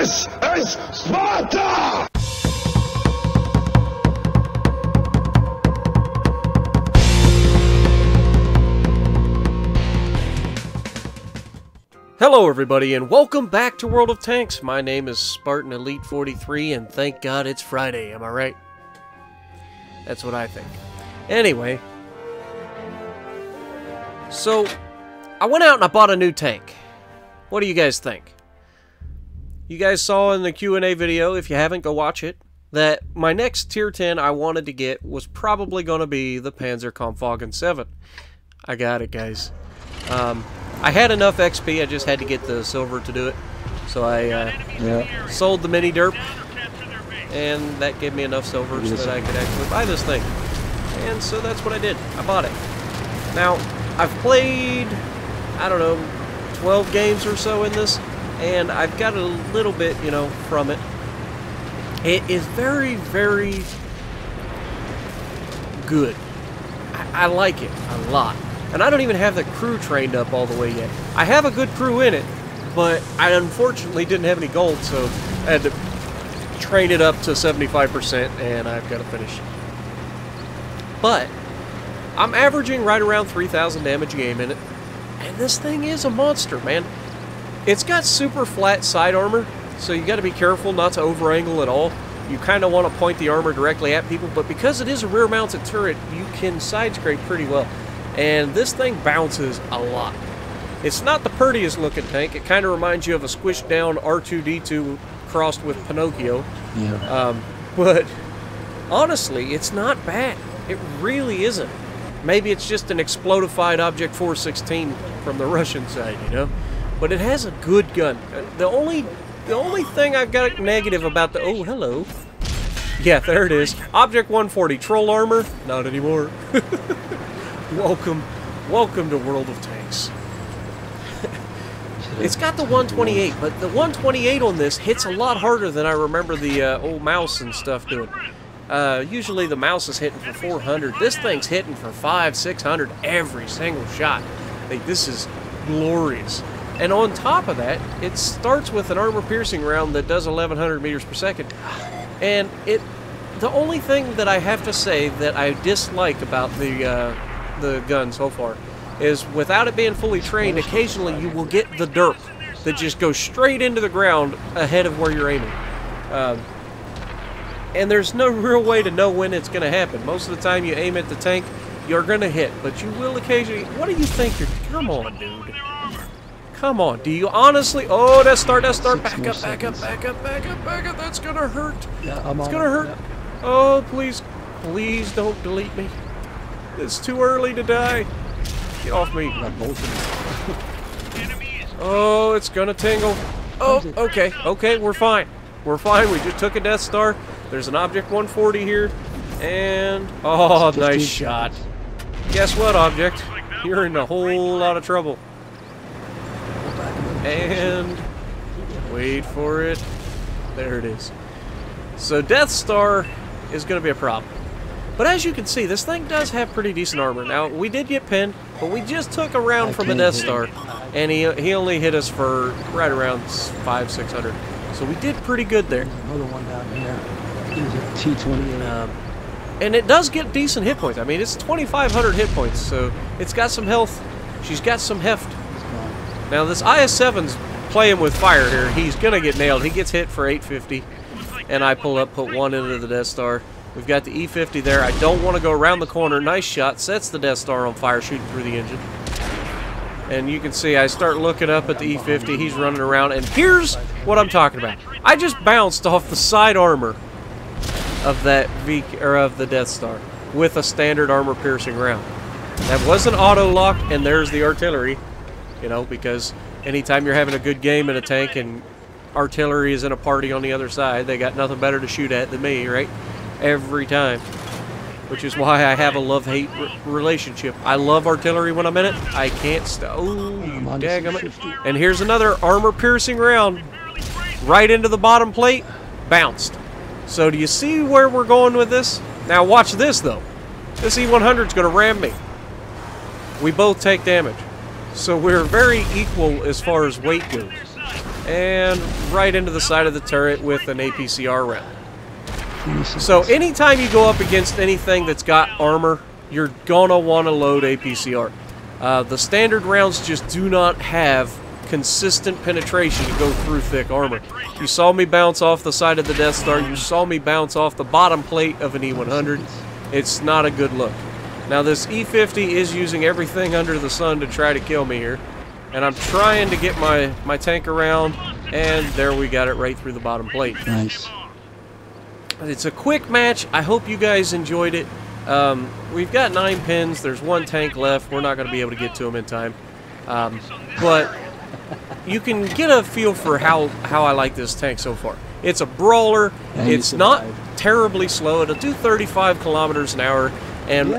This is Sparta! Hello everybody and welcome back to World of Tanks. My name is Spartan Elite 43 and thank God it's Friday, am I right? That's what I think. Anyway, so I went out and I bought a new tank. What do you guys think? You guys saw in the Q&A video, if you haven't, go watch it, that my next tier 10 I wanted to get was probably going to be the Pnzr Kpfw 7. I got it, guys. I had enough XP, I just had to get the silver to do it. So I sold the mini derp, and that gave me enough silver so that I could actually buy this thing. And so that's what I did. I bought it. Now, I've played, I don't know, 12 games or so in this, and I've got a little bit, you know, from it. It is very, very good. I like it a lot. And I don't even have the crew trained up all the way yet. I have a good crew in it, but I unfortunately didn't have any gold, so I had to train it up to 75%, and I've got to finish. But I'm averaging right around 3,000 damage a game in it, and this thing is a monster, man. It's got super flat side armor, so you got to be careful not to over-angle at all. You kind of want to point the armor directly at people, but because it is a rear-mounted turret, you can side-scrape pretty well. And this thing bounces a lot. It's not the prettiest looking tank. It kind of reminds you of a squished down R2-D2 crossed with Pinocchio. Yeah. But honestly, it's not bad. It really isn't. Maybe it's just an explodified Object 416 from the Russian side, you know? But it has a good gun. The only thing I've got negative about the... Oh, hello. Yeah, there it is. Object 140. Troll armor? Not anymore. Welcome to World of Tanks. It's got the 128, but the 128 on this hits a lot harder than I remember the old mouse and stuff doing. Usually the mouse is hitting for 400. This thing's hitting for 500, 600 every single shot. Like, this is glorious. And on top of that, it starts with an armor-piercing round that does 1,100 meters per second. And the only thing that I have to say that I dislike about the gun so far is without it being fully trained, occasionally you will get the derp that just goes straight into the ground ahead of where you're aiming. And there's no real way to know when it's going to happen. Most of the time you aim at the tank, you're going to hit, but you will occasionally... What do you think you're... Come on, dude. Come on. Do you honestly... Oh, Death Star. Back up. That's going to hurt. Yeah, it's going to hurt. Yeah. Oh, please don't delete me. It's too early to die. Get off me. Oh, it's gonna tingle. Oh, okay. Okay, we're fine. We're fine. We just took a Death Star. There's an Object 140 here. And... Oh, nice shot. Guess what, Object? You're in a whole lot of trouble. And... Wait for it. There it is. So Death Star is gonna be a problem. But as you can see, this thing does have pretty decent armor. Now, we did get pinned, but we just took a round from the Death Star, and he only hit us for right around 500, 600. So we did pretty good there. Another one down here. There's a T-28. And it does get decent hit points. I mean, it's 2,500 hit points, so it's got some health. She's got some heft. Now, this IS-7's playing with fire here. He's going to get nailed. He gets hit for 850, and I put one into the Death Star. We've got the E-50 there. I don't want to go around the corner. Nice shot. Sets the Death Star on fire, shooting through the engine. And you can see I start looking up at the E-50. He's running around. And here's what I'm talking about. I just bounced off the side armor of of the Death Star with a standard armor-piercing round. That wasn't auto-lock, and there's the artillery. You know, because anytime you're having a good game in a tank and artillery is in a party on the other side, they got nothing better to shoot at than me, right? Every time, which is why I have a love-hate relationship. I love artillery when I'm in it. I can't stop. Oh, you daggum. And here's another armor-piercing round right into the bottom plate. Bounced. So do you see where we're going with this? Now watch this, though. This E100 is going to ram me. We both take damage. So we're very equal as far as weight goes. and right into the side of the turret with an APCR round. So anytime you go up against anything that's got armor, you're gonna want to load APCR. The standard rounds just do not have consistent penetration to go through thick armor. You saw me bounce off the side of the Death Star. You saw me bounce off the bottom plate of an E100. It's not a good look. Now this E50 is using everything under the sun to try to kill me here. And I'm trying to get my tank around, and there we got it right through the bottom plate. Nice. It's a quick match. I hope you guys enjoyed it. We've got 9 pins. There's 1 tank left. We're not going to be able to get to them in time. But you can get a feel for how I like this tank so far. It's a brawler. Yeah, it's not terribly slow. It'll do 35 kilometers an hour. And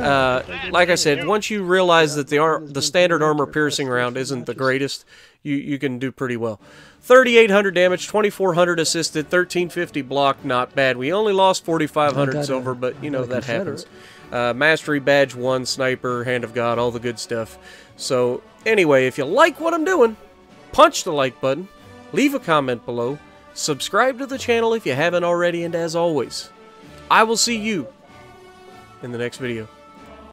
like I said, once you realize that the standard armor piercing round isn't the greatest, you can do pretty well. 3,800 damage, 2,400 assisted, 1,350 block, not bad. We only lost 4,500 silver, but you know that happens. Mastery badge 1, sniper, hand of God, all the good stuff. So anyway, if you like what I'm doing, punch the like button, leave a comment below, subscribe to the channel if you haven't already, and as always, I will see you in the next video.